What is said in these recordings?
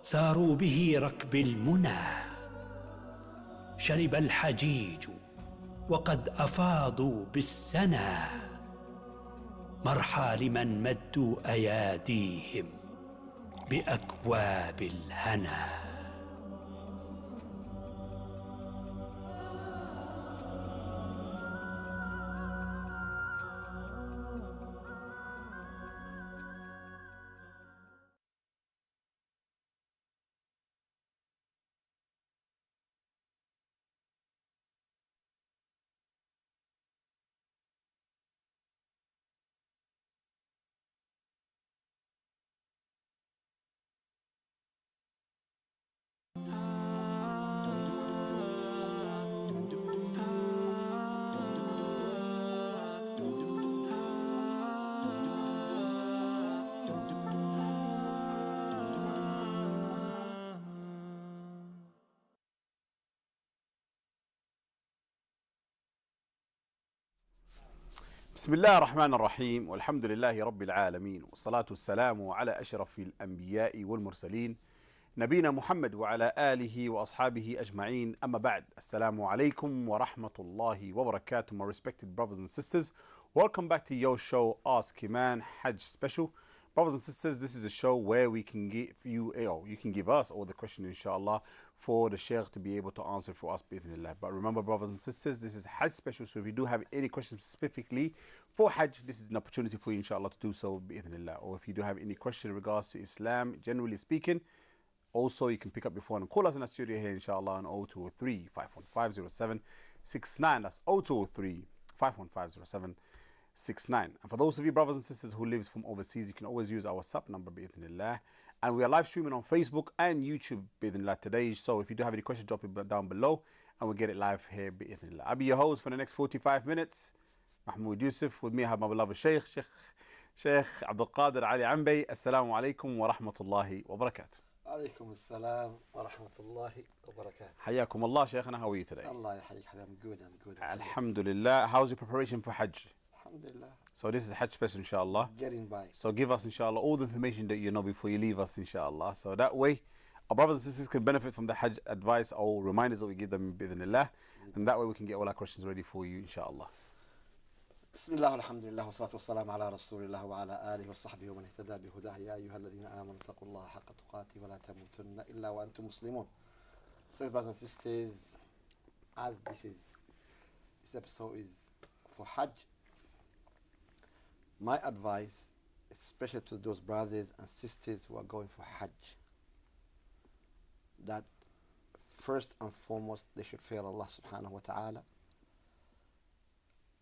ساروا به ركب المنى. شرب الحجيج وقد أفاضوا بالسنى. مرحى لمن مدوا أياديهم بأكواب الهنا. بسم الله الرحمن الرحيم والحمد لله رب العالمين والصلاة والسلام على أشرف الأنبياء والمرسلين نبينا محمد وعلى آله وأصحابه أجمعين. أما بعد, Assalamu alaikum wa rahmatullahi wa barakatuh. My respected brothers and sisters, welcome back to your show Ask Eman Hajj Special. Brothers and sisters, this is a show where we can give you, you can give us all the question inshallah for the Shaykh to be able to answer for us bi'idhnillah. But remember brothers and sisters, this is Hajj Special, so if you do have any questions specifically for Hajj, this is an opportunity for you inshallah to do so bi'idhnillah. Or if you do have any question in regards to Islam, generally speaking, also you can pick up your phone and call us in the studio here inshallah on 0203 515 0769. That's 0203 515 0769. And for those of you brothers and sisters who lives from overseas, you can always use our WhatsApp number bi'idhnillah. And we are live streaming on Facebook and YouTube bi'idhnillah today. So if you do have any questions, drop it down below and we'll get it live here bi'idhnillah. I'll be your host for the next 45 minutes. Mahmoud Yusuf. With me I have my beloved Shaykh Abdul Kadir Ali Ambe. Assalamu alaikum wa rahmatullahi wa barakatuh. عليكم السلام ورحمة الله وبركاته. حياكم الله شيخنا. How are you today? Allah يحييك. I'm good. Alhamdulillah. How's your preparation for Hajj? Alhamdulillah. So this is Hajj special inshallah. Getting by. So give us inshallah all the information that you know before you leave us inshallah. So that way our brothers and sisters can benefit from the Hajj advice or reminders that we give them bi'idhnillah. And that way we can get all our questions ready for you inshallah. بسم الله والحمد لله والصلاة والسلام على رسول الله وعلى آله وصحبه ومن اهتدى بهداه يا أيها الذين آمنوا اتقوا الله حق تقاته ولا تموتن إلا وأنتم مسلمون. So brothers and sisters, as this episode is for Hajj, my advice, especially to those brothers and sisters who are going for Hajj, that first and foremost they should fear Allah subhanahu wa ta'ala.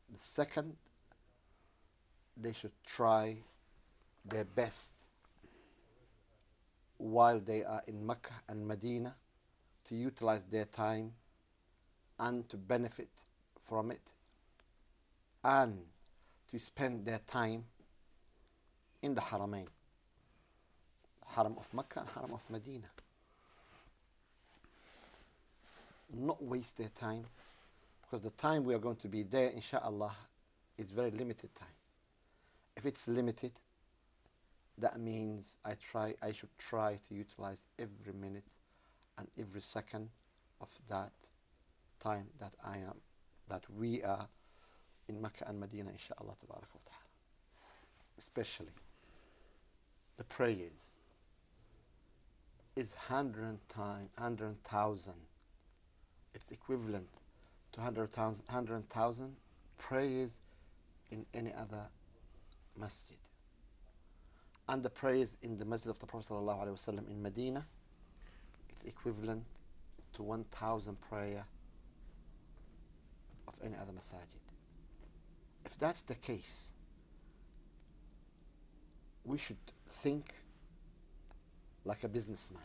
The second, they should try their best while they are in Mecca and Medina to utilize their time and to benefit from it and to spend their time in the Haramain, Haram of Mecca and Haram of Medina. Not waste their time, because the time we are going to be there, inshallah, is very limited time. If it's limited, that means I should try to utilize every minute and every second of that time that we are in Mecca and Medina, inshallah, tabarak wa ta'ala. Especially the prayers is 100,000. It's equivalent to 100,000 prayers in any other masjid. And the prayers in the masjid of the Prophet ﷺ in Medina, it's equivalent to 1,000 prayer of any other masajid. If that's the case, we should think like a businessman.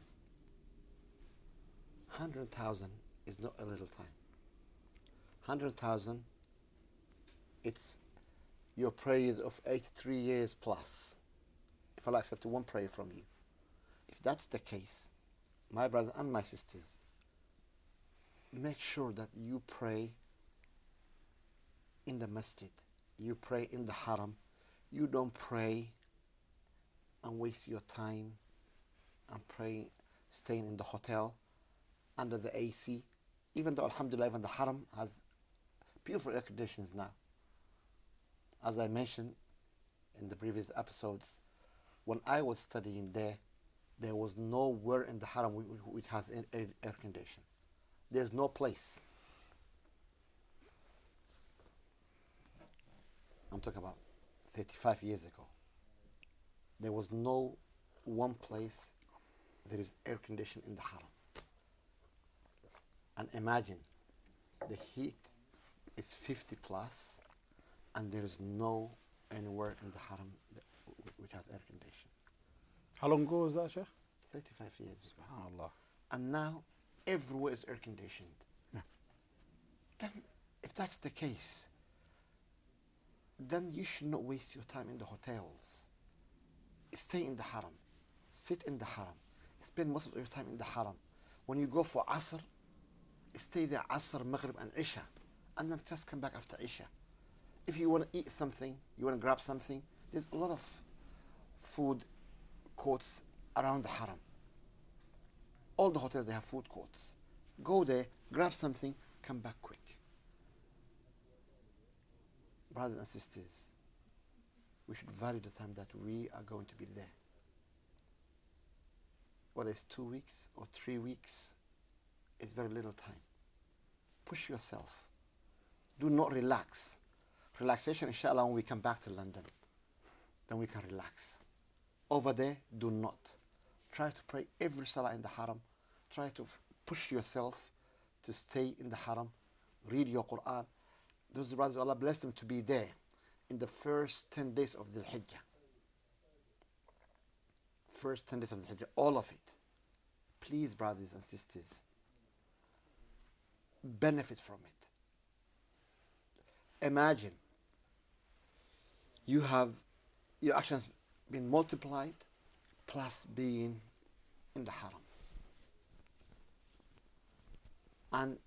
100,000 is not a little time. 100,000, it's your prayers of 83 years plus. If Allah accepted one prayer from you. If that's the case, my brothers and my sisters, make sure that you pray in the masjid. You pray in the haram. You don't pray and waste your time and pray staying in the hotel under the AC, even though alhamdulillah even the haram has beautiful air conditions now. As I mentioned in the previous episodes, when I was studying there was nowhere in the haram which has air condition. There's no place. I'm talking about 35 years ago. There was no one place there is air conditioning in the haram. And imagine the heat is 50 plus and there is no anywhere in the haram which has air conditioning. How long ago was that, Shaykh? 35 years ago. SubhanAllah. And now everywhere is air conditioned. Yeah. Then if that's the case, then you should not waste your time in the hotels. Stay in the haram. Sit in the haram. Spend most of your time in the haram. When you go for Asr, stay there Asr, Maghrib and Isha. And then just come back after Isha. If you want to eat something, you want to grab something, there's a lot of food courts around the haram. All the hotels, they have food courts. Go there, grab something, come back quick. Brothers and sisters, we should value the time that we are going to be there. Whether it's 2 weeks or 3 weeks, it's very little time. Push yourself. Do not relax. Relaxation, inshallah, when we come back to London, then we can relax. Over there, do not. Try to pray every salah in the haram. Try to push yourself to stay in the haram. Read your Quran. Those brothers, Allah bless them to be there in the first 10 days of the Hajj. First 10 days of the Hajj, all of it. Please, brothers and sisters, benefit from it. Imagine you have your actions been multiplied plus being in the haram. And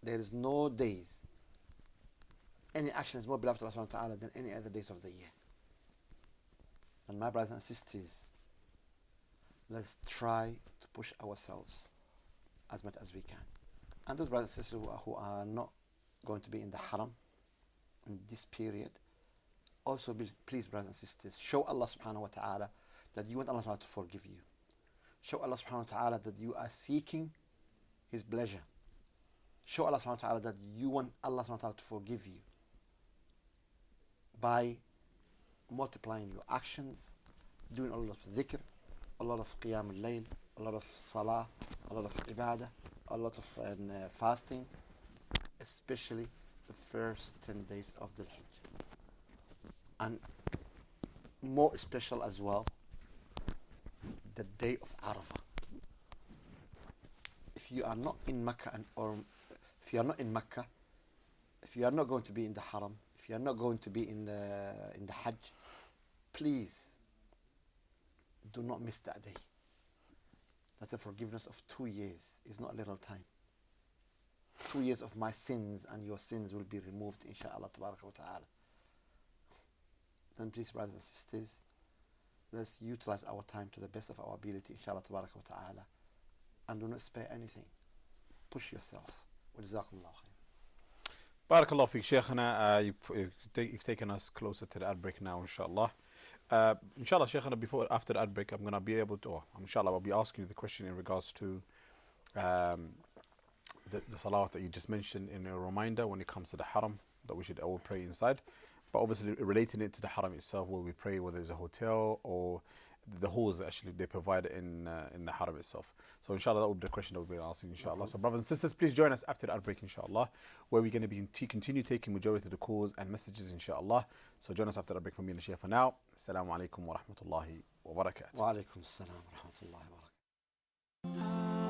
there is no days any action is more beloved to Allah subhanahu wa ta'ala than any other days of the year. And my brothers and sisters, let's try to push ourselves as much as we can. And those brothers and sisters who are not going to be in the haram in this period, also please, brothers and sisters, show Allah subhanahu wa ta'ala that you want Allah subhanahu wa ta'ala to forgive you. Show Allah subhanahu wa ta'ala that you are seeking His pleasure. Show Allah subhanahu wa ta'ala that you want Allah subhanahu wa ta'ala to forgive you by multiplying your actions, doing a lot of dhikr, a lot of qiyam al-layl, a lot of salah, a lot of ibadah, a lot of fasting, especially the first 10 days of the Hajj. And more special as well, the day of Arafah. If you are not in Mecca or if you are not in Mecca, if you are not going to be in the Haram, if you are not going to be in the Hajj, please do not miss that day. That's a forgiveness of 2 years. It's not a little time. 2 years of my sins and your sins will be removed, inshaAllah tabaraka wa ta'ala. Then please, brothers and sisters, let's utilize our time to the best of our ability, inshaAllah tabaraka wa ta'ala, and do not spare anything. Push yourself. وجزاكم الله خير. Barakallah fiqh, Shaykhana. You've taken us closer to the ad break now, inshallah. Inshallah, Shaykhana, after the ad break, I'm going to be able to, or inshallah, I'll be asking you the question in regards to the salawat that you just mentioned in a reminder when it comes to the haram, that we should all pray inside. But obviously, relating it to the haram itself, where we pray, whether it's a hotel or the halls that actually they provide in the haram itself. So inshallah, that will be the question that we'll be asking, inshallah. So brothers and sisters, please join us after the ad break, inshallah, where we're going to be continue taking majority of the calls and messages, inshallah. So join us after the break from me and the Shaykh. For now, assalamu alaikum wa rahmatullahi wa barakatuh. Wa alaikum assalam wa rahmatullahi wa barakatuh.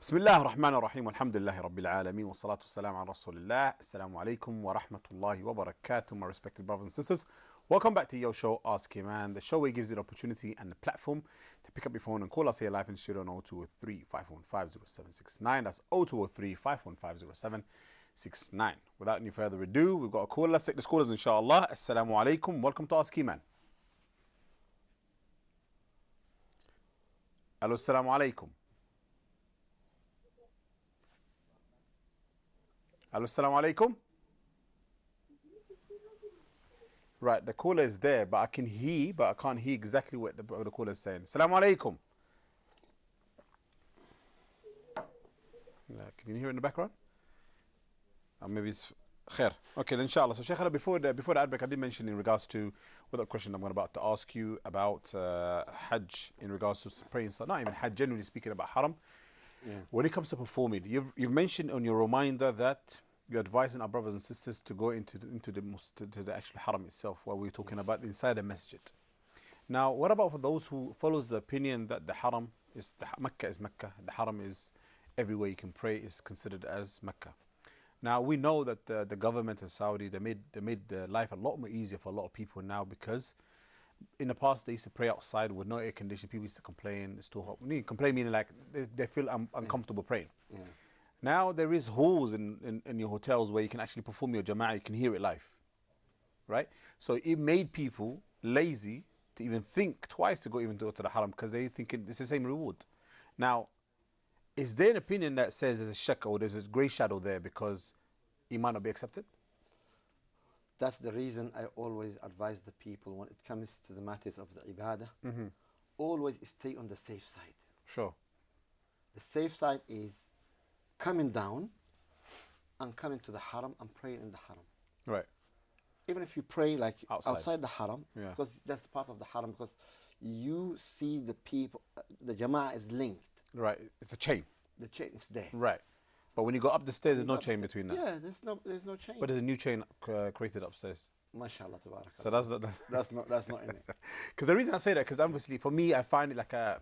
بسم الله الرحمن الرحيم والحمد لله رب العالمين والصلاة والسلام على رسول الله. Assalamu alaikum wa rahmatullahi wa barakatuh, my respected brothers and sisters. Welcome back to your show, Ask Eman, the show where it gives you the opportunity and the platform to pick up your phone and call us here live in studio on 0203 515 0769. That's 0203 515 0769. Without any further ado, we've got a caller. Let's take the callers, inshallah. Assalamu alaikum. Welcome to Ask Eman. Hello, assalamu alaikum. Hello, assalamu alaikum. Right, the caller is there, but I can hear, but I can't hear exactly what the caller is saying. Assalamu alaikum. Can you hear it in the background? Or maybe it's khair. Okay, then inshallah. So Shaykh, before the ad break, I did mention in regards to the question I'm about to ask you about Hajj, in regards to praying, so not even Hajj, generally speaking about haram. Yeah. When it comes to performing, you've mentioned on your reminder that you're advising our brothers and sisters to go into the actual haram itself, while we're talking about inside the masjid. Now, what about for those who follows the opinion that the haram is Mecca is Mecca, the haram is everywhere you can pray is considered as Mecca. Now we know that the government of Saudi they made life a lot more easier for a lot of people now, because in the past they used to pray outside with no air conditioning. People used to complain it's too hot. Complain meaning like they feel uncomfortable praying. Yeah. Now there is halls in your hotels where you can actually perform your jama'ah. You can hear it live, right? So it made people lazy to even think twice to go to the haram, because they think it's the same reward. Now, is there an opinion that says there's a shak or there's a grey shadow there because it might not be accepted? That's the reason I always advise the people when it comes to the matters of the ibadah, always stay on the safe side. Sure. The safe side is coming down and coming to the haram and praying in the haram. Right. Even if you pray like outside the haram, yeah, because that's part of the haram, because you see the people, the jama'ah is linked. Right, it's a chain. The chain is there. Right. But when you go up the stairs, there's no chain between that. Yeah, there's no chain. But there's a new chain created upstairs. MashaAllah, tabarakallah. So that's not in it. Because the reason I say that, because obviously for me, I find it like a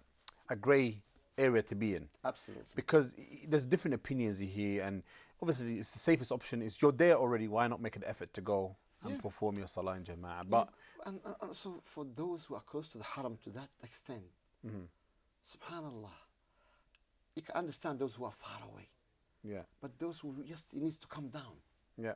grey area to be in. Absolutely. Because there's different opinions you hear, and obviously it's the safest option is you're there already. Why not make an effort to go and perform your salah in jama'ah? But and also for those who are close to the haram to that extent, subhanallah, you can understand those who are far away. Yeah. But those who just needs to come down. Yeah.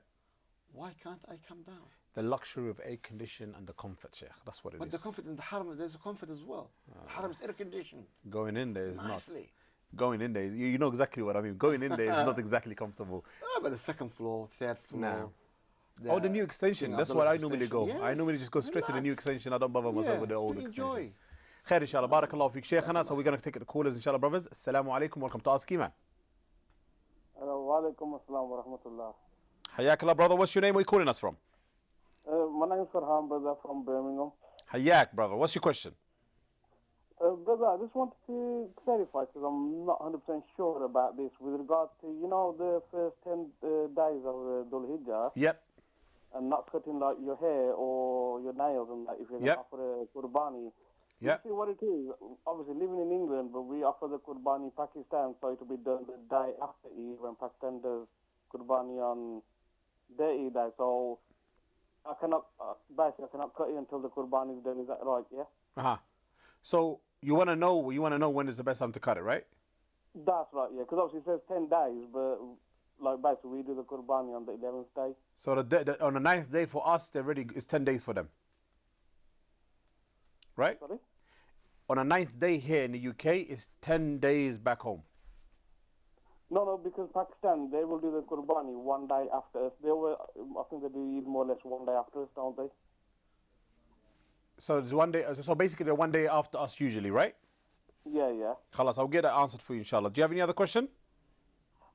Why can't I come down? The luxury of air condition and the comfort, Shaykh. That's what it is. But the comfort in the haram, there's a comfort as well. The haram is air conditioned. Going in there is nicely. not. Going in there, you know exactly what I mean. Going in there is not exactly comfortable. But the second floor, third floor. No. The new extension. That's what I normally go. Yes. I normally just go straight to the new extension. I don't bother myself with the old enjoy. extension. Khair, inshallah. Barakallahu feek, Shaykhana. So we're going to take the callers, inshallah, brothers. Assalamu alaikum. Welcome to Ask Eman. Wa alaikum assalam wa rahmatullah. Hayakallah, brother. What's your name? Where are you calling us from? My name is Farhan, brother, from Birmingham. Hayak, brother. What's your question? Brother, I just wanted to clarify, because I'm not 100% sure about this, with regard to, the first 10 days of Dhul Hijjah. Yep. And not cutting like your hair or your nails and that, if you're going to offer a Qurbani. Yeah. You see what it is? Obviously, living in England, but we offer the Qurbani in Pakistan, so it will be done the day after Eid, when Pakistan does Qurbani on their Eid day. So I cannot, basically, I cannot cut it until the Qurbani is done. Is that right? Yeah. So you want to know when is the best time to cut it, right? That's right. Yeah, because obviously it says 10 days, but like basically we do the Qurbani on the 11th day. So on the 9th day for us, it's 10 days for them, right? Sorry. On the 9th day here in the UK, it's 10 days back home. No, because Pakistan, they will do the Qurbani one day after us. I think they do Eid more or less one day after us, don't they? So it's 1 day. So basically, they're 1 day after us usually, right? Yeah. Khalas, I'll get that answered for you, inshallah. Do you have any other question?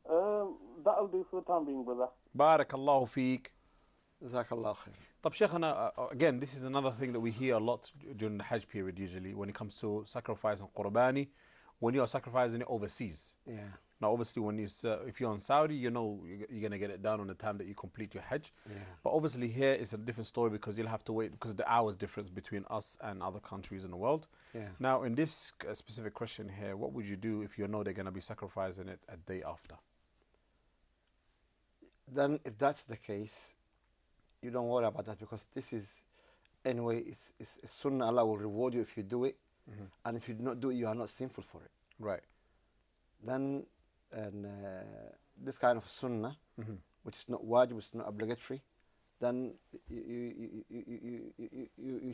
That'll do for the time being, brother. Barakallahu feek. Jazakallah khair. طب Shaykhana, again, this is another thing that we hear a lot during the Hajj period usually when it comes to sacrifice and Qurbani, when you're sacrificing it overseas. Yeah. Now, obviously, when if you're in Saudi, you know you're gonna get it done on the time that you complete your Hajj. Yeah. But obviously, here it's a different story because you'll have to wait because of the hours difference between us and other countries in the world. Yeah. Now, in this specific question here, what would you do if you know they're gonna be sacrificing it a day after? Then, if that's the case, you don't worry about that because this is, anyway, it's sunnah. Allah will reward you if you do it, and if you do not do it, you are not sinful for it. Right. Then, this kind of sunnah, which is not wajib, which is not obligatory, then you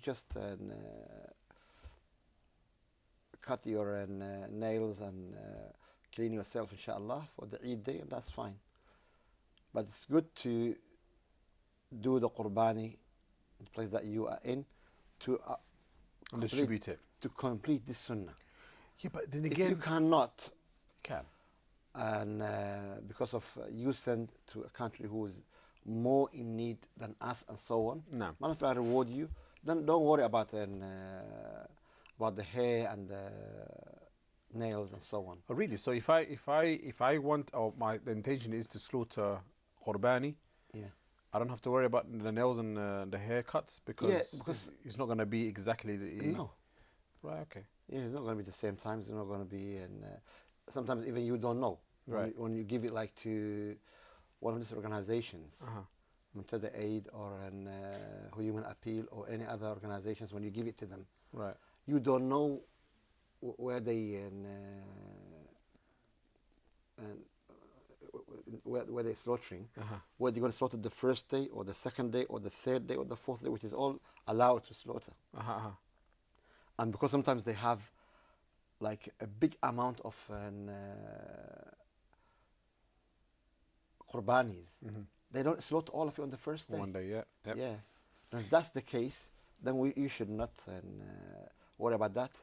just cut your nails and clean yourself, inshallah, for the Eid day, and that's fine. But it's good to do the qurbani, the place that you are in, to Distribute it. to complete this sunnah. Yeah, but then If again, you cannot, can. and because of you send to a country who is more in need than us and so on, No. Allah will reward you. Then don't worry about the hair and the nails and so on. Oh, really? So if I want, or the intention is to slaughter qurbani, Yeah. I don't have to worry about the nails and the haircuts because because it's not going to be exactly the. No. Right. Okay. Yeah, it's not going to be the same time. It's not going to be, and sometimes even you don't know. Right. When you give it like to one of these organizations, Uh-huh. Muntada Aid or an Human Appeal or any other organizations, when you give it to them, Right. you don't know where they where they're slaughtering, whether they're going to slaughter the first day or the second day or the third day or the fourth day, which is all allowed to slaughter. And because sometimes they have like a big amount of qurbanis, they don't slaughter all of it on the first day. One day, yeah. Yep. Yeah. And if that's the case, then you should not worry about that.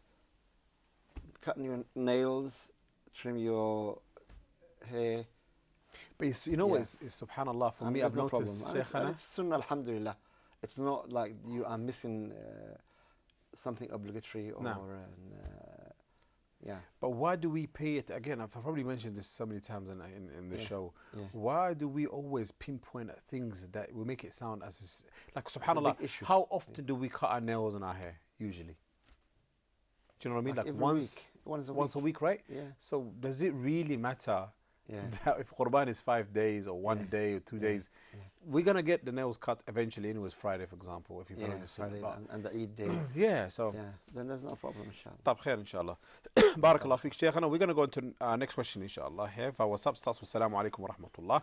Cut your nails, trim your hair. But it's, you know what? It's subhanallah. For And me, there's I've no noticed, problem. And Shaykhana. it's sunnah, alhamdulillah. It's not like you are missing something obligatory or yeah. But why do we pay it again? I've probably mentioned this so many times in the show. Yeah. Why do we always pinpoint at things that will make it sound as like subhanallah? big issue. How often do we cut our nails and our hair usually? Do you know what I mean? Like Like every once week. once a week, right? Yeah. So does it really matter Yeah. that if Qurban is 5 days or 1 day or 2 days? We're gonna get the nails cut eventually. Anyways, Friday, for example, if you follow the sunnah. Friday But- and the Eid day. yeah. So. Yeah, then there's no problem, inshallah. طيب خير إن شاء الله. بارك الله فيك شيخنا. We're going to go into next question إن شاء الله here. فواتساب starts with السلام عليكم ورحمة الله.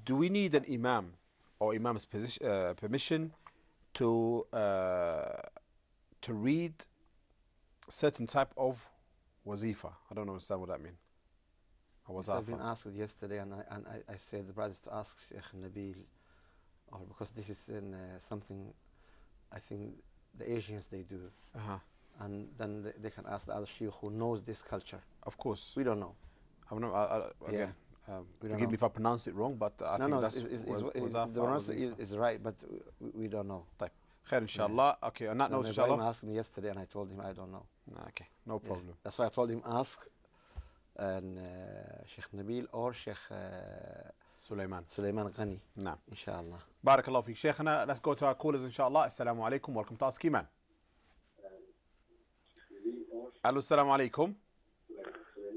Do we need an imam or imam's permission to read certain type of wazifa? I don't understand what that means. I've been asked yesterday, and I said the brothers to ask Sheikh Nabil, or because this is something I think the Asians they do, and then they can ask the other sheikh who knows this culture. Of course. We don't know. Again, We don't forgive know. me if I pronounce it wrong, but I think that's the pronunciation is right, but we don't know. طيب خير إن شاء الله. Okay, on that note إن شاء Ibrahim الله. asked me yesterday, and I told him I don't know. Okay, no problem. Yeah. That's why I told him ask and Sheikh Nabil or Sheikh سليمان. Sulaiman Ghani. نعم. Inshallah. بارك الله فيك شيخنا. Let's go to our callers إن شاء الله. السلام عليكم. Welcome to Ask Eman. Hello, السلام عليكم.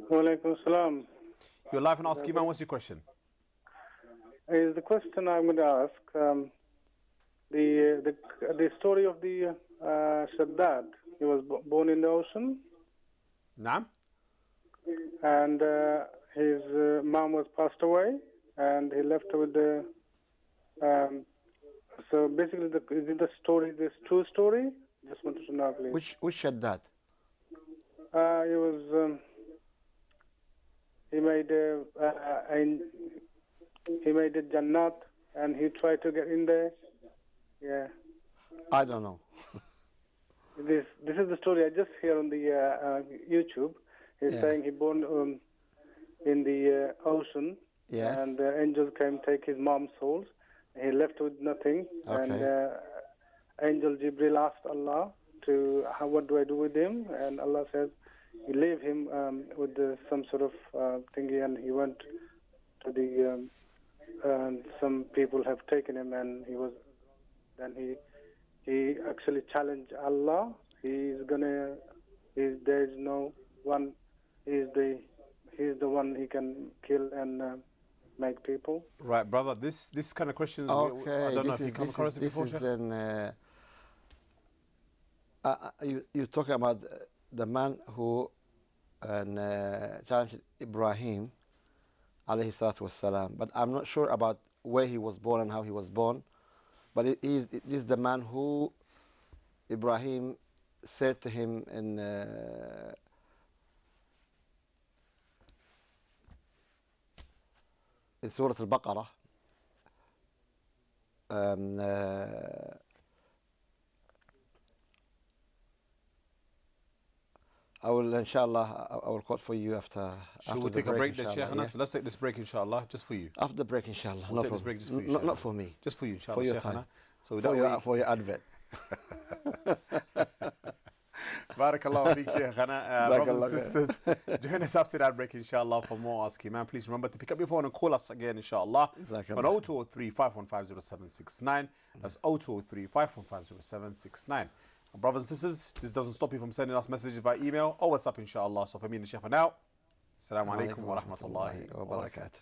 Walaikum salam. You're live on Ask Eman. What's your question? Is the question I'm going to ask the story of the Shaddad? He was born in the ocean, نعم. and his mom was passed away, and he left with the. So basically, is it the story? This true story? Just wanted to know, please. Which Shaddad? He was. He made a Jannat, and he tried to get in there. Yeah. I don't know. This is the story I just hear on the YouTube. He's saying he born in the ocean, Yes. and angels came take his mom's souls. He left with nothing, Okay. and angel Jibril asked Allah to what do I do with him? And Allah says, you leave him with some sort of thingy, and he went to the some people have taken him, and he actually challenged Allah. There is no one. He's the one he can kill and make people. Right, brother. This kind of questions. Okay, I don't know if you come across it before, Shaykh. You're talking about the man who challenged Ibrahim, alayhi salatu wassalam. But I'm not sure about where he was born and how he was born. But this is the man who Ibrahim said to him in Surah Al-Baqarah, I will, inshallah, I will quote for you after. Should we take a break then, Shaykh? Yeah. So let's take this break, inshallah, just for you. After the break, inshallah. We'll take this break just for you, not for me. Just for you, inshallah. For your Shaykh, time. So for your advert. Barakallahu feek, Shaykhana. Brothers and sisters, join us after that break, inshallah, for more Ask Eman. Please remember to pick up your phone and call us again, inshallah, on 0203 515 0769. That's 0203 515 0769. Brothers and sisters, this doesn't stop you from sending us messages by email or WhatsApp, inshallah. So for me and the Shaykh for now, Assalamu alaikum wa rahmatullahi wa barakatuh.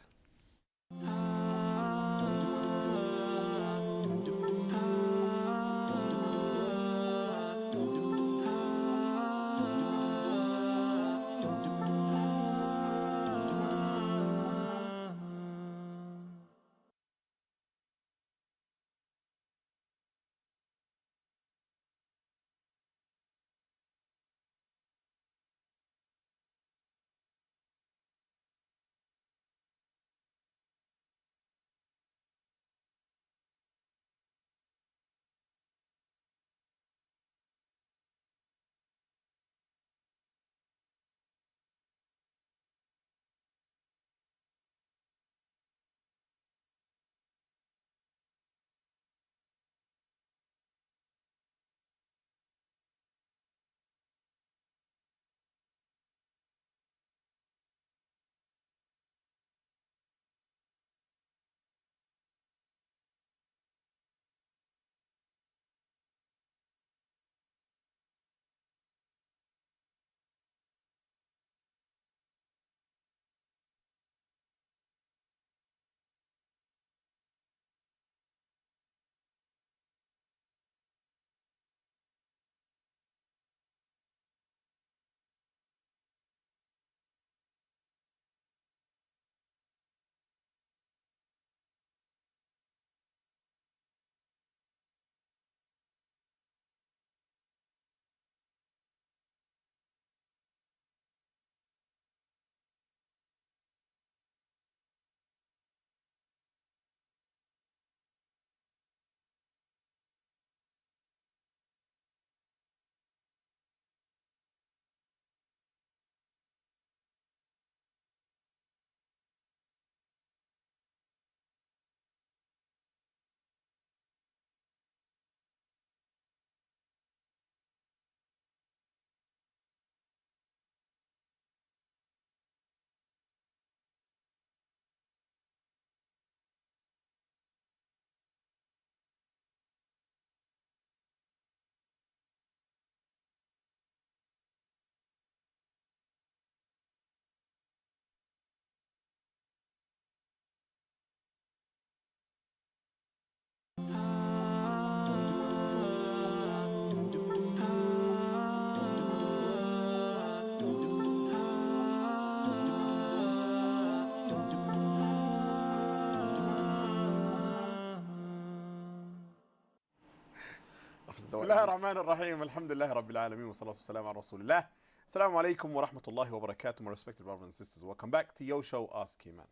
بسم الله الرحمن الرحيم الحمد لله رب العالمين والصلاة والسلام على رسول الله. Assalamu alaikum wa rahmatullahi wa barakatuh, my respected brothers and sisters. Welcome back to your show, Ask Eman.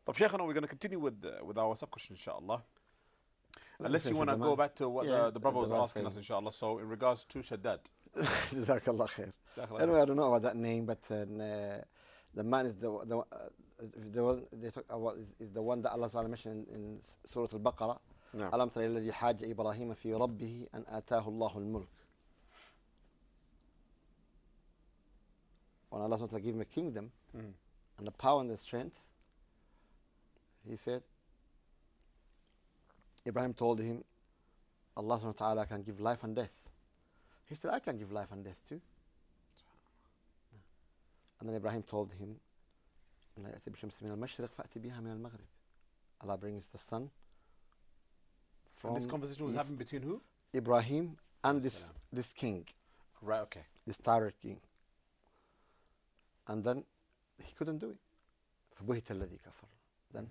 طب شيخنا, we're going to continue with our sub-question, inshallah. Unless you want to go back to what the brother was asking us, inshallah. So in regards to Shaddad. Jazakallah khair. Anyway, I don't know about that name, but the man is the one they talk about is the one that Allah Ta'ala mentioned in Surah Al-Baqarah. ألم تر الذي حاج إبراهيم في ربه أن آتاه الله الملك. when Allah SWT gave him a kingdom and the power and the strength, he said, Ibrahim told him, Allah SWT can give life and death. He said, I can give life and death too. And then Ibrahim told him, Allah brings the sun from. And this conversation was happening between who? Ibrahim and this king. Right, okay. This tyrant king. And then he couldn't do it. فبهت الذي كفر. Then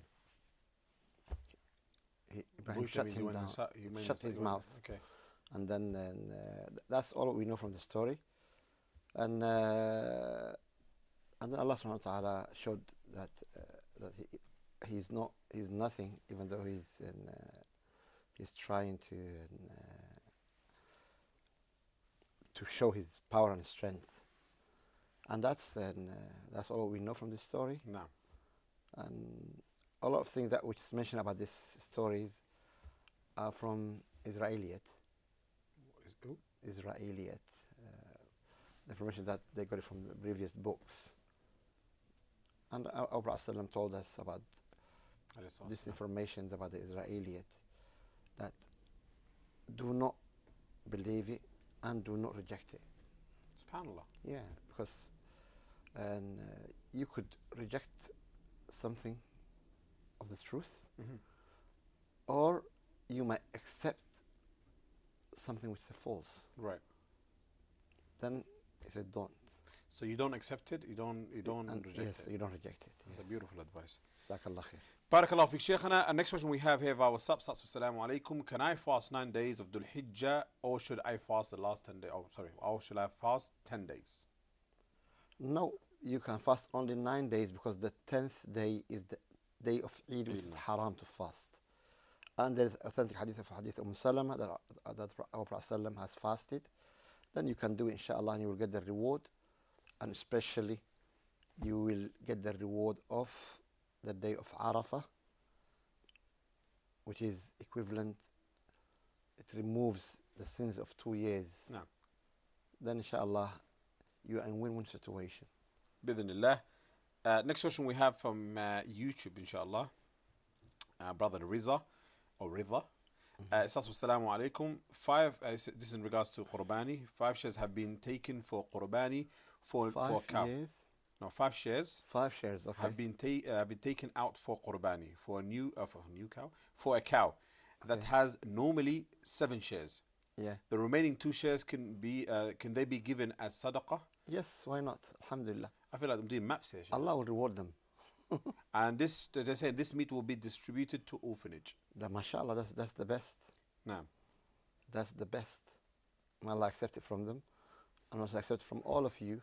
Ibrahim shut him down, shut his mouth. Okay. And then that's all we know from the story. And then Allah subhanahu wa ta'ala showed that he's nothing, even though he's trying to show his power and strength. And that's all we know from this story. No. And a lot of things that which is mentioned about these stories are from Israeliyat. Israeliyat. The information that they got it from the previous books. And our Prophet ﷺ told us about this information about the Israeliyat, that do not believe it and do not reject it. SubhanAllah. Yeah, because you could reject something of the truth, or you might accept something which is false. Right. Then he said, don't. So you don't accept it, you don't reject yes, it. you don't reject it. That's Yes. a beautiful advice. Jazakallah khair. Barakallahu fiqh Shaykhana. And next question we have here via WhatsApp. Assalamu alaikum. Can I fast 9 days of Dhul Hijjah, or should I fast the last 10 days? Oh, sorry. Or should I fast 10 days? No, you can fast only 9 days, because the 10th day is the day of Eid, which is haram to fast. And there is authentic hadith of Hadith Salama that our Prophet ﷺ has fasted. Then you can do it, inshaAllah, and you will get the reward. And especially, you will get the reward of the day of Arafah, which is equivalent. It removes the sins of 2 years. No. Then, inshaAllah, you are in win-win situation. Bidhnillah. Next question we have from YouTube, inshallah. Brother Riza, or Ridha. It says, Assalamu alaikum. This is in regards to Qurbani. 5 shares have been taken for Qurbani for a cow. Years? No, 5 shares. 5 shares, okay. Have been taken out for Qurbani, for a cow that has normally 7 shares. Yeah. The remaining 2 shares can they be given as sadaqah? Yes, why not? Alhamdulillah. I feel like I'm doing maths here. Shaykh. Allah will reward them. And they say this meat will be distributed to orphanage. MashaAllah, that's the best. No. That's the best. May Allah accept it from them, and also accept it from all of you,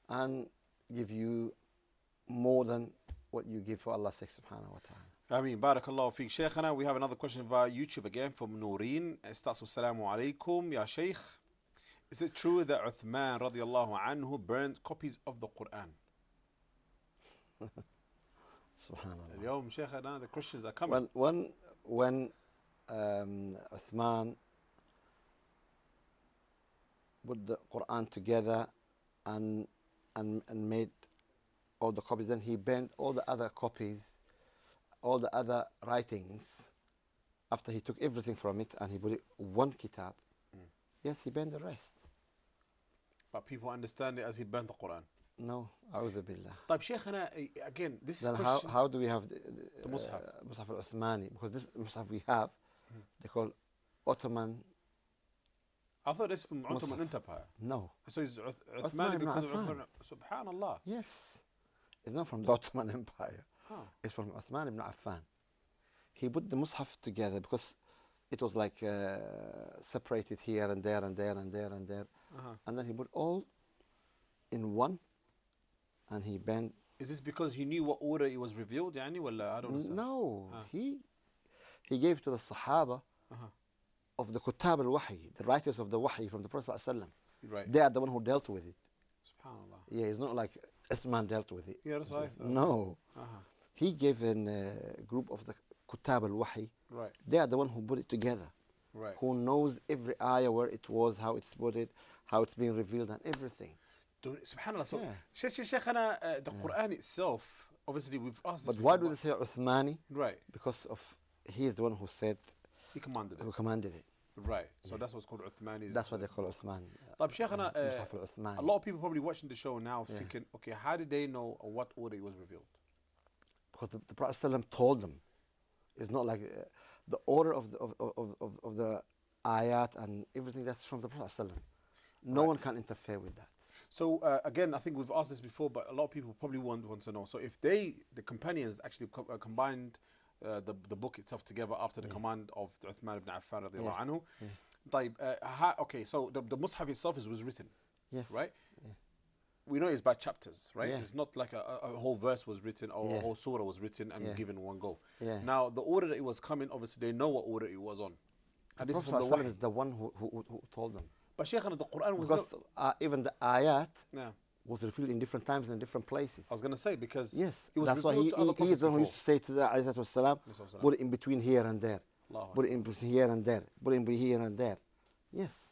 and give you more than what you give for Allah's sake, subhanahu wa ta'ala. Ameen. Barakallahu feek. Shaykhana, we have another question via YouTube again from Noreen. It starts with Assalamu alaikum, Ya Shaykh. Is it true that Uthman radiallahu anhu burned copies of the Quran? Subhanallah. اليوم Shaykhana, the Christians are coming. When Uthman put the Quran together and made all the copies, then he burned all the other copies, all the other writings, after he took everything from it and he put it one kitab. Yes, he burned the rest. But people understand it as he burned the Quran. No, a'udhu billah. طيب Shaykhana, again, this Then question. how do we have The Mus'haf? Mus'haf al-Uthmani? Because this Mus'haf we have, they call Ottoman. I thought it's from Ottoman Mus'haf. Empire. No. So it's Uthman Uthmani ibn because of Affan. Uthman. Subhanallah. Yes. It's not from the Ottoman Empire. Huh. It's from Uthman ibn Affan. He put the Mus'haf together because it was like separated here and there and there and there and there. And then he put all in one, and he banned. Is this because he knew what order it was revealed? يعني ولا I don't understand. No, he gave to the Sahaba of the Kutab al-Wahi, the writers of the Wahi from the Prophet ﷺ. Right. They are the one who dealt with it. Subhanallah. Yeah, it's not like Uthman dealt with it. Yeah, that's what I thought. No. He gave a group of the Kutab al-Wahi. Right. They are the one who put it together. Right. Who knows every ayah, where it was, how it's put it, how it's being revealed, and everything. Subhanallah. So, Yeah. Shaykhana, the Quran itself, obviously we've asked this But why before, do they say Uthmani? Right. Because of he is the one who said, He commanded it. who commanded it. Right. So that's what's called Uthmani. That's what they call Uthman. طيب Shaykhana, Mus'haf al-Uthmani. a lot of people probably watching the show now thinking, okay, how did they know what order it was revealed? Because the Prophet ﷺ told them. It's not like the order of the ayat and everything that's from the Prophet ﷺ. No one can interfere with that. So again, I think we've asked this before, but a lot of people probably want to know. So if the companions actually combined the book itself together after the command of Uthman ibn Affan radiallahu anhu, okay, so the Mus'haf itself was written, Yes. right? Yeah. We know it's by chapters, right? Yeah. It's not like a whole verse was written or a whole surah was written and given in one go. Yeah. Now, the order that it was coming, obviously they know what order it was on. And The this is Prophet from the ﷺ wahy. is the one who told them. But Shaykhana, the Quran was Because even the ayat yeah. was revealed in different times and in different places. I was going to say, because Yes, it was that's why revealed to other he is prophets the one who before. used to say to the alayhi salatu wasalam, put it in between here and there. Allahu Put it in between here and there. Put it in between here and there. Yes.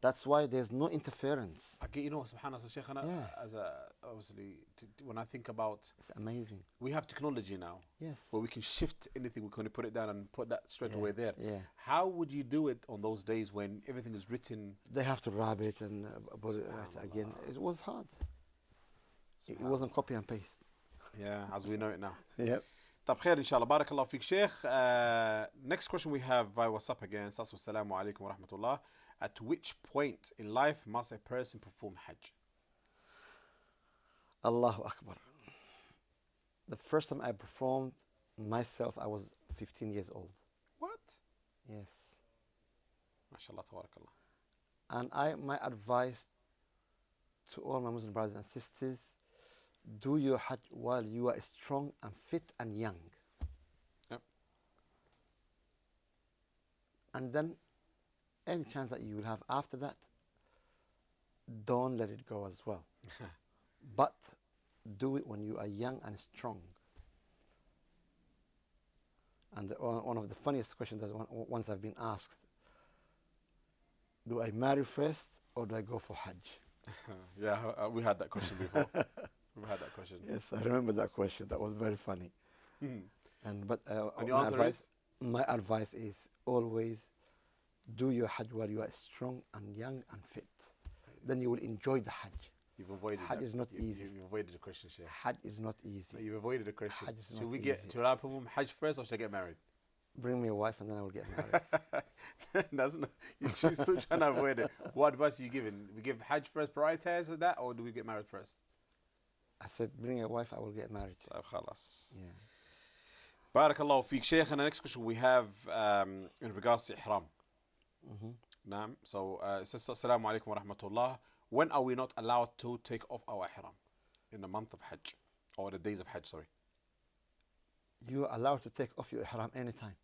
That's why there's no interference. I get, subhanAllah, Shaykhana, as obviously, when I think about, It's amazing. we have technology now, Yes. where we can shift anything, we can put it down and put that straight away there. Yeah. How would you do it on those days when everything is written? They have to wrap it and put it right again. It was hard. It wasn't copy and paste. Yeah, as we know it now. Yep. طب خير إن شاء الله. بارك الله فيك شيخ. Next question we have via WhatsApp again. Assalamu alaikum wa rahmatullah. At which point in life must a person perform Hajj? Allahu Akbar. The first time I performed myself, I was 15 years old. What? Yes. MashaAllah, tabarakallah. And my advice to all my Muslim brothers and sisters, do your Hajj while you are strong and fit and young. Yep. And then any chance that you will have after that, don't let it go as well. But do it when you are young and strong. And one of the funniest questions that once I've been asked, do I marry first or do I go for Hajj? Yeah, we had that question before. We had that question. Yes, I remember that question. That was very funny. And my your answer is? My advice is always do your Hajj while you are strong and young and fit. Then you will enjoy the Hajj. You've avoided Hajj is not easy. You've avoided the question, Shaykh. Hajj is not easy. You've avoided the question. Hajj is not Should I perform Hajj first or should I get married? Bring me a wife and then I will get married. That's not, you're still trying to avoid it. What advice are you giving? We give Hajj first, prioritize that, or do we get married first? I said, bring a wife, I will get married. خلاص. Yeah. Barakallahu feek, Shaykh. And the next question we have in regards to Ihram. Naam. So it says, Assalamu alaikum wa rahmatullah. When are we not allowed to take off our Ihram? In the month of Hajj. Or the days of Hajj, sorry. You are allowed to take off your Ihram anytime.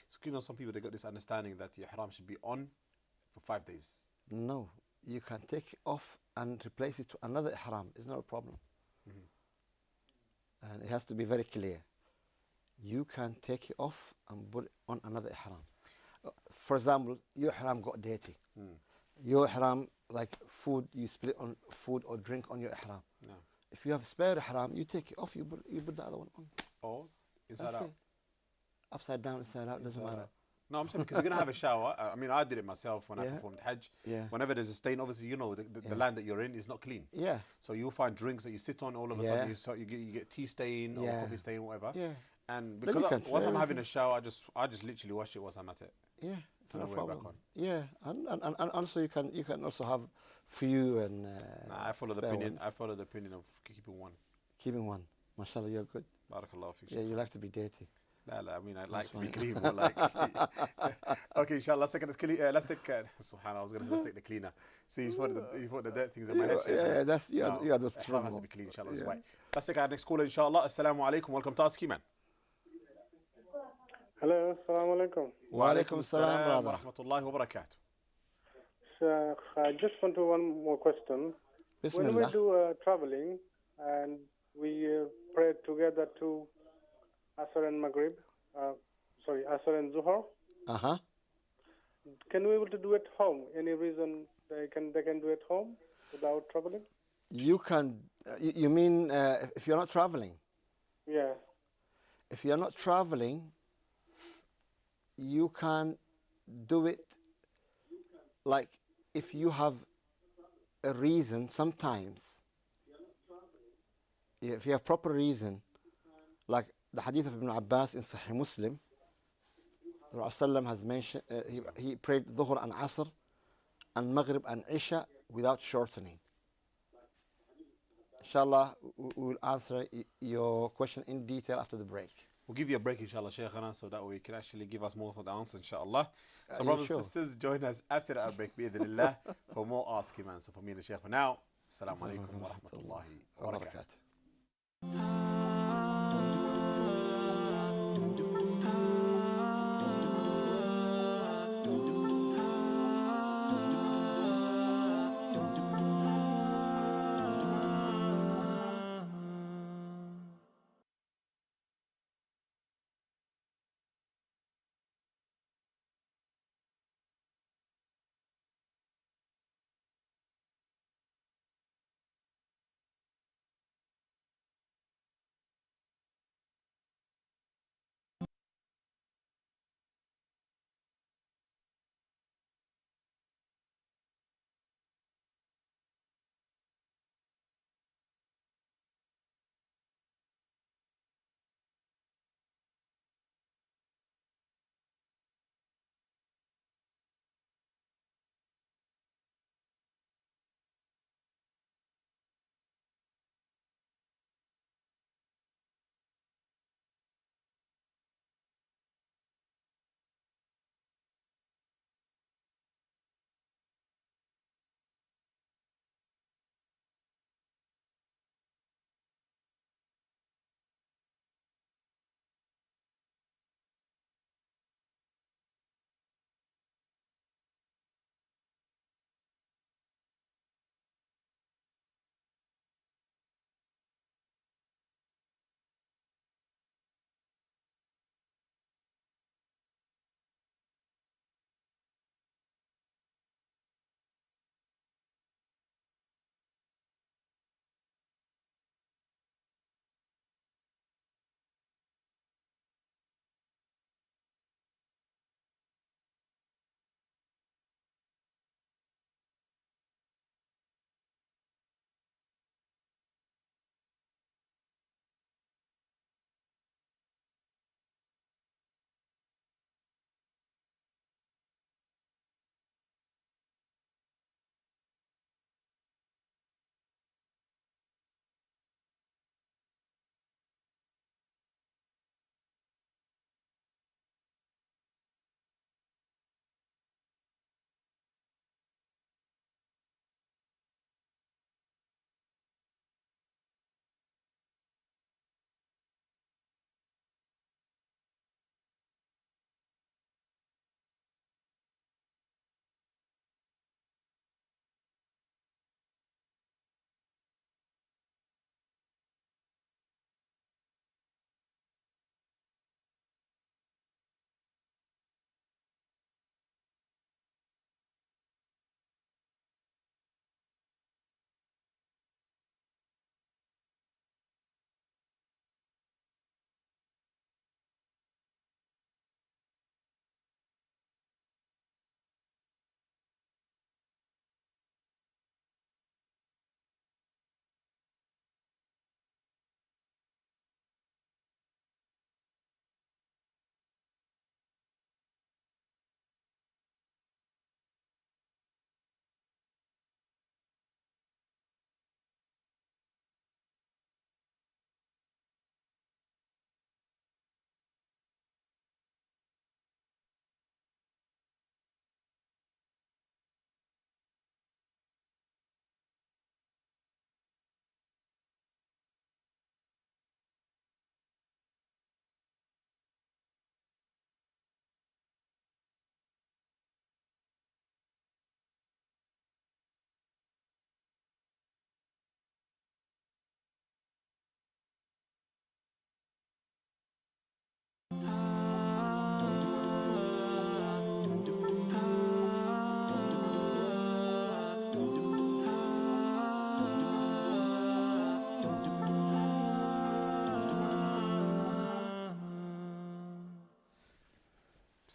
So, some people, they got this understanding that the Ihram should be on for 5 days. No, you can take it off and replace it to another Ihram. It's not a problem. And it has to be very clear. You can take it off and put it on another Ihram. For example, your Ihram got dirty. Your Ihram, like food, you split on food or drink on your Ihram. No. If you have spare Ihram, you take it off, you put the other one on. Or inside That's out? it. Upside down, inside out, doesn't matter. No, I'm saying because you're going to have a shower. I mean, I did it myself when I Yeah. performed Hajj. Yeah. Whenever there's a stain, obviously, the land that you're in is not clean. Yeah. So you'll find drinks that you sit on, all of a Yeah. sudden you get tea stain or Yeah. coffee stain, whatever. Yeah. And Then you because can once throw I'm having a everything. shower, I just literally wash it once I'm at it. Yeah, it's And no I wear it back problem. on. Yeah, and also you can also have few and Nah, I follow the spare opinion. ones. I follow the opinion of keeping one. Keeping one. MashaAllah, you're good. Barakallahu feek. Yeah, you like to be dirty. I mean, I like to be fine. clean, more like. Okay, inshallah, let's take let's take subhanallah, I was gonna let's take the cleaner. See, you put the dirt things in my head. Yeah, that's you No, are the Ihram has to trouble. be clean, inshallah. That's Yeah. why. Let's take our next caller, inshallah. Assalamu alaikum. Welcome to Ask Eman. Hello, assalamu alaikum. Wa alaikum assalam, wa brother. rahmatullahi wa barakatuh. So, I just want to one more question. When we Bismillah. do traveling and we pray together to Asr and Maghrib, Asr and Zuhur, Uh-huh. can we able to do it home? Any reason they can do it home without traveling? You can, you mean if you're not traveling? Yeah. If you're not traveling, you can do it like if you have a reason sometimes. If you have proper reason, like the hadith of Ibn Abbas in Sahih Muslim, the Prophet has mentioned, he prayed Dhuhr and Asr and Maghrib and Isha without shortening. Inshallah, we will answer your question in detail after the break. We'll give you a break, inshallah, Shaykhana, so that way you can actually give us more of the answers, inshallah. So, Are you brothers sure? and sisters, join us after our break, bi'idhnillah, for more Ask Eman. So, for me and the Shaykh for now, Assalamu alaikum wa rahmatullahi wa barakatuh.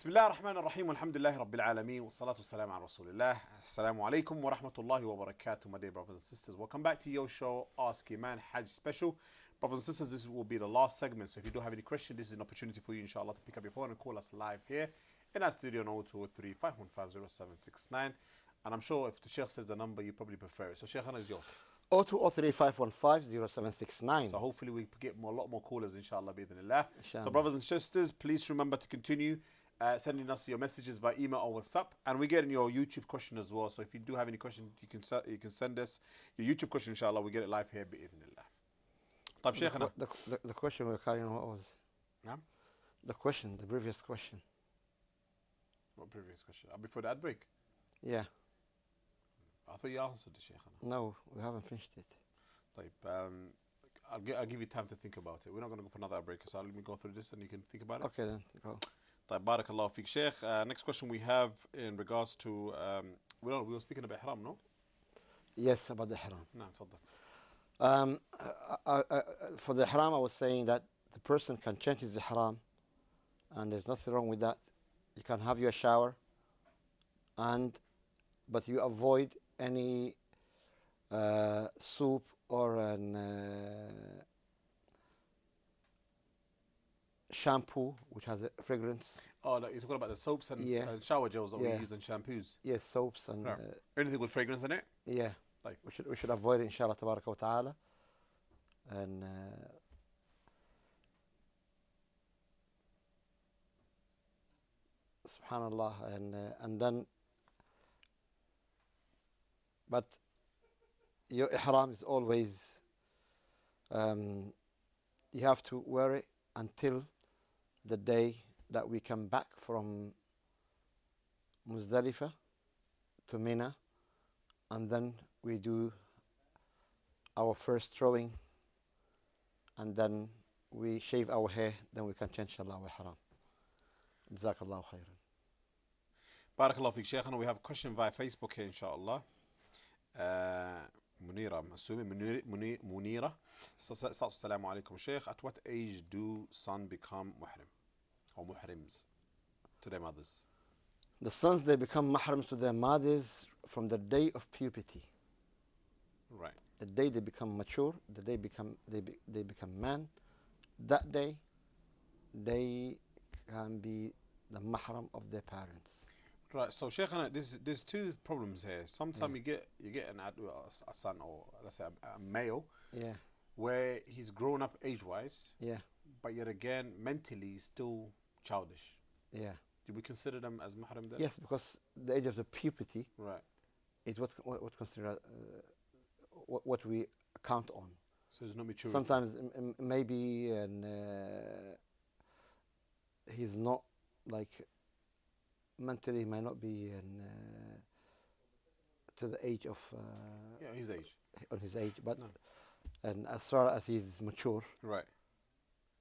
بسم الله الرحمن الرحيم والحمد لله رب العالمين والصلاة والسلام على رسول الله. Assalamu alaikum wa rahmatullahi wa barakatuh, my dear brothers and sisters. Welcome back to your show, Ask Eman Hajj Special. Brothers and sisters, this will be the last segment, so if you do have any questions, this is an opportunity for you, inshallah, to pick up your phone and call us live here in our studio on 0203 5150769. And I'm sure if the Shaykh says the number, you probably prefer it. So Shaykh, is yours. 0203-515-0769. So hopefully we get a lot more callers, inshallah, bi'idhnillah. Inshallah. So brothers and sisters, please remember to continue sending us your messages by email or WhatsApp, and we get in your YouTube question as well. So if you do have any question, you can send us your YouTube question. Inshallah, we get it live here. Bi'idhnillah. طيب شيخنا. The question we're carrying on, what was? نعم. The previous question. What previous question? Before the ad break. Yeah. I thought you answered it, Shaykhana. No, we haven't finished it. طيب, I'll give you time to think about it. We're not going to go for another ad break, so let me go through this and you can think about it. Okay then, go. طيب, barakallahu feek, Shaykh. Next question we have in regards to we were speaking about ihram, no? Yes, about the ihram. No, تفضل. For the ihram, I was saying that the person can change his ihram, and there's nothing wrong with that. You can have your shower, but you avoid any soup or an shampoo which has a fragrance. Oh, like you're talking about the soaps and shower gels that we use and shampoos. Yes, soaps and anything with fragrance in it. Yeah, like we should avoid it, inshallah, tabaraka wa ta'ala. And subhanallah, and then, but your ihram is always you have to wear it until the day that we come back from Muzdalifah to Mina, and then we do our first throwing, and then we shave our hair, then we can change Allah our ihram. Jazakallahu khairan. Barakallahu feek, Shaykh. We have a question via Facebook here, inshallah. Munira, I'm assuming Munira. Assalamu alaikum, Shaykh. At what age do sons become muhrim or muhrims to their mothers? The sons, they become mahrims to their mothers from the day of puberty. Right. The day they become mature, the day they become man, that day they can be the mahram of their parents. Right. So Shaykhana, there's two problems here. Sometimes you get a son, or let's say a male, where he's grown up age-wise, but yet again mentally still childish. Yeah. Do we consider them as mahram then? Yes, because the age of the puberty, is what considered what we count on. So there's no maturity. Sometimes maybe he's not like mentally, he might not be to the age of his age, on his age, but and as far as he's mature,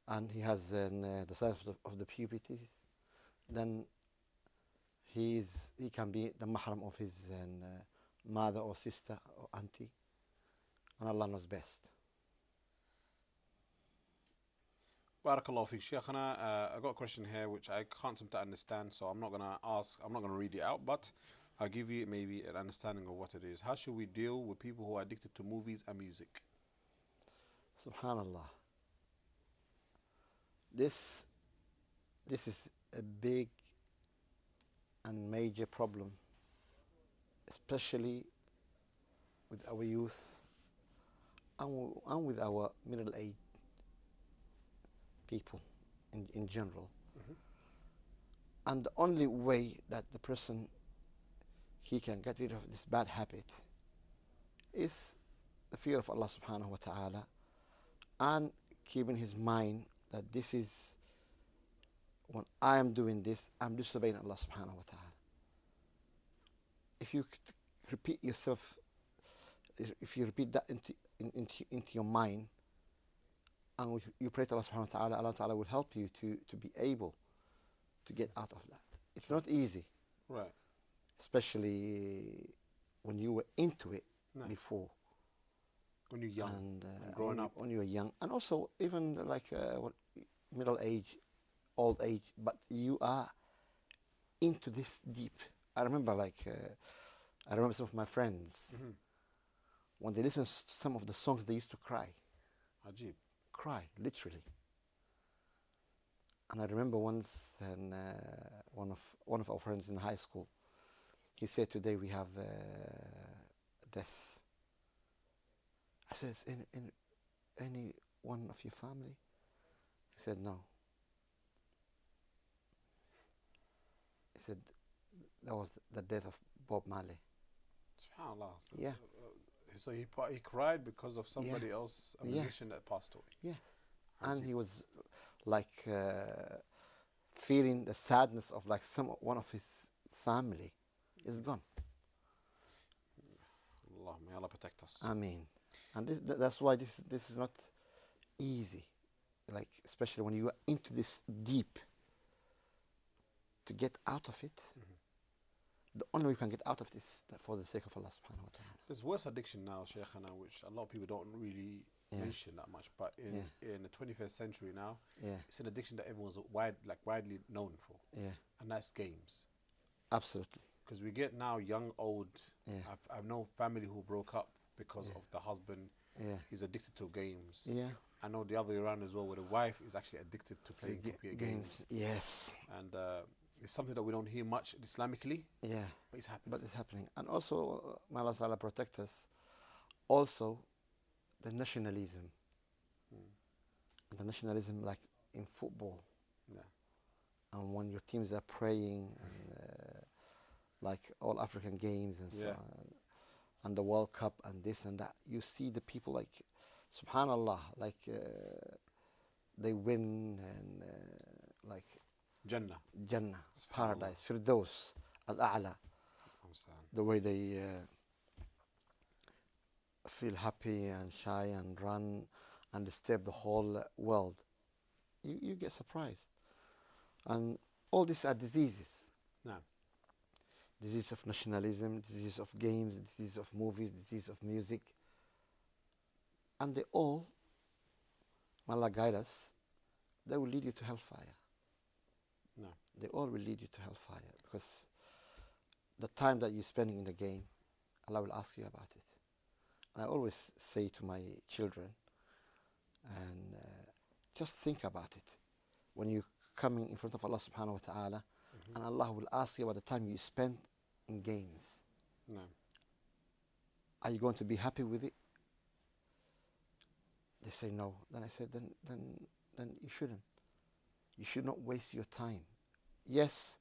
and he has the signs of the puberty, then he can be the mahram of his mother or sister or auntie, and Allah knows best. Barakallahu feek, Shaykhana. I got a question here which I can't seem to understand, so I'm not going to read it out, but I'll give you maybe an understanding of what it is. How should we deal with people who are addicted to movies and music? Subhanallah. This is a big and major problem, especially with our youth and with our middle-aged people in general. And the only way that the person he can get rid of this bad habit is the fear of Allah subhanahu wa ta'ala, and keeping his mind that this is, when I am doing this, I'm disobeying Allah subhanahu wa ta'ala. If you repeat yourself, if you repeat that into your mind, and you pray to Allah subhanahu wa ta'ala, Allah ta'ala will help you to be able to get out of that. It's not easy. Right. Especially when you were into it before. When you're young. And growing up. When you're young. And also even like middle age, old age, but you are into this deep. I remember I remember some of my friends, when they listen to some of the songs, they used to cry. Ajib. Cry, literally. And I remember once, and one of our friends in high school, he said, today we have death. I said, in any one of your family? He said, no. He said, that was the death of Bob Marley. SubhanAllah. Yeah. So he cried because of somebody else, a musician that passed away. Yeah. And he was like feeling the sadness of like one of his family is gone. Allah, may Allah protect us. I mean, and that's why this is not easy, like especially when you are into this deep. To get out of it, the only way we can get out of this for the sake of Allah subhanahu wa ta'ala. There's worse addiction now, Shaykhana, which a lot of people don't really mention that much. But in the 21st century now, it's an addiction that everyone's widely known for. Yeah. And that's games. Absolutely. Because we get now young, old. I've known family who broke up because of the husband. He's addicted to games. Yeah. I know the other way around as well, where the wife is actually addicted to playing computer games. Yes. And it's something that we don't hear much Islamically. Yeah. But it's happening. But it's happening. And also, may Allah Ta'ala protect us. Also, the nationalism. The nationalism, like in football. Yeah. And when your teams are praying, and like all African games and so on, and the World Cup and this and that, you see the people like, subhanallah, like they win and like Jannah, paradise, Firdaus, Al-A'la, the way they feel happy and shy and run and disturb the whole world. You get surprised. And all these are diseases. No. Disease of nationalism, disease of games, disease of movies, disease of music. And they all, may Allah guide us, they will lead you to hellfire. No. They all will lead you to hellfire, because the time that you're spending in the game, Allah will ask you about it. And I always say to my children, and just think about it. When you're coming in front of Allah subhanahu wa ta'ala, and Allah will ask you about the time you spent in games. No. Are you going to be happy with it? They say no. Then I said, then you shouldn't. You should not waste your time. Yes,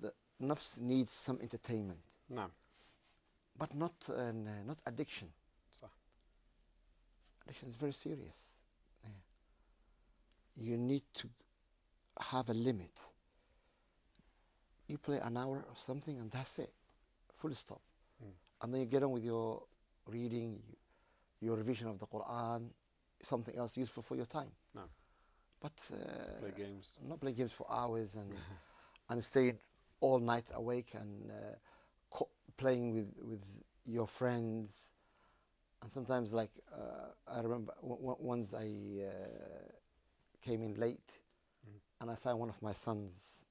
the nafs needs some entertainment. No. But not addiction. So. Addiction is very serious. You need to have a limit. You play an hour or something and that's it. Full stop. And then you get on with your reading, your revision of the Quran, something else useful for your time. No. But play games. Not play games for hours and stay all night awake and playing with your friends. And sometimes, like I remember once I came in late, and I found one of my sons.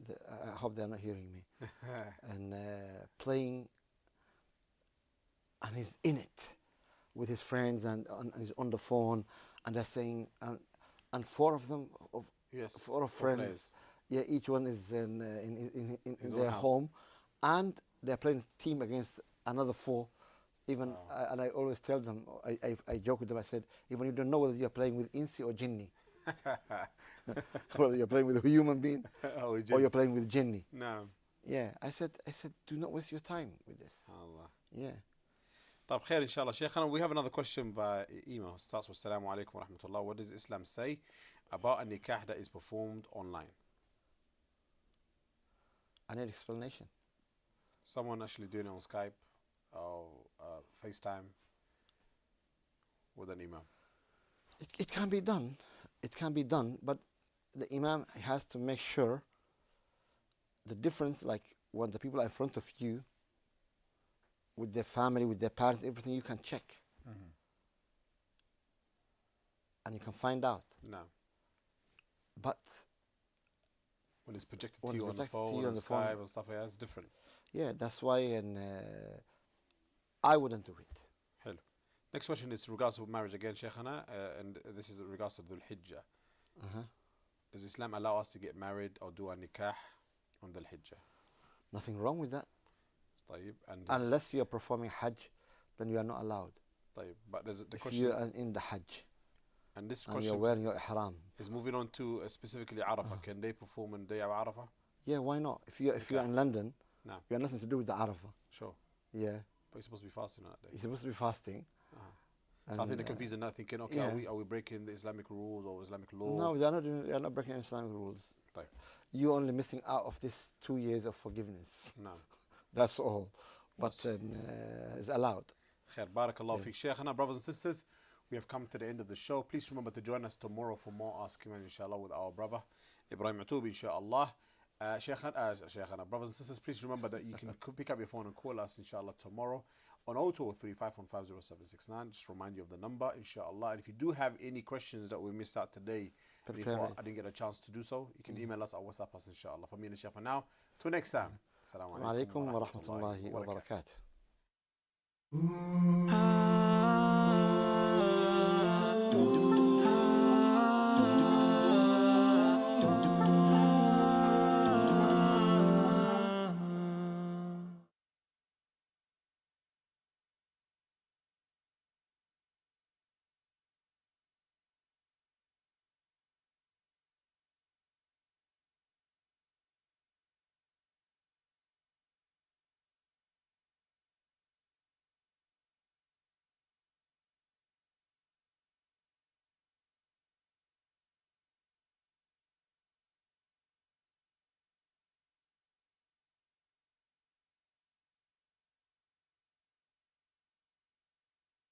I hope they're not hearing me. And playing, and he's in it with his friends, and he's on the phone, and they're saying, and four of them, four of friends, players. Yeah, each one is in their house. home, and they're playing team against another four. Even and I always tell them, I joke with them. I said, even you don't know whether you're playing with Insi or Jinni, whether you're playing with a human being or you're playing with Jinni. No. Yeah, I said, do not waste your time with this. Allah. Yeah. طيب خير إن شاء الله Shaykhana, we have another question by email. It starts with Assalamu alaikum wa rahmatullah. What does Islam say about a nikah that is performed online? I need explanation. Someone actually doing it on Skype or FaceTime with an imam. It can be done. It can be done, but the imam has to make sure the difference, like when the people are in front of you, with their family, with their parents, everything you can check. And you can find out. No. But When it's projected When to it's you on the projected to phone you on and the phone. Skype and stuff like that, it's different. Yeah, that's why, and I wouldn't do it. Hello. Next question is regards to marriage again, Shaykhana, and this is in regards to Dhul Hijjah. Uh-huh. Does Islam allow us to get married or do a nikah on Dhul Hijjah? Nothing wrong with that. طيب, and Unless you are performing Hajj, then you are not allowed. طيب, but there's the If question, you are in the Hajj and this and question you're wearing your ihram. is moving on to specifically Arafah. Can they perform on day of Arafah? Yeah, why not? If you're in London, No. you have nothing to do with the Arafah. Sure. Yeah, But you're supposed to be fasting on that day. you're supposed to be fasting. So I think they're confusing that, thinking, okay, yeah. are we breaking the Islamic rules or Islamic law? No, they are not breaking Islamic rules. طيب. You're only missing out of this 2 years of forgiveness. No. That's all. But it's allowed. Khair, barakallahu feek. Shaykhana, brothers and sisters, we have come to the end of the show. Please remember to join us tomorrow for more Ask Eman, inshallah, with our brother Ibrahim Atoubi, inshallah. Shaykhana, brothers and sisters, please remember that you can pick up your phone and call us, inshallah, tomorrow on 0203 515 0769. Just remind you of the number, inshallah. And if you do have any questions that we missed out today, before I didn't get a chance to do so, you can email us or WhatsApp us, inshallah. For me and the Shaykh for now, till next time. Assalamu alaikum wa rahmatullahi wa barakatuh. Dum, dum, dum.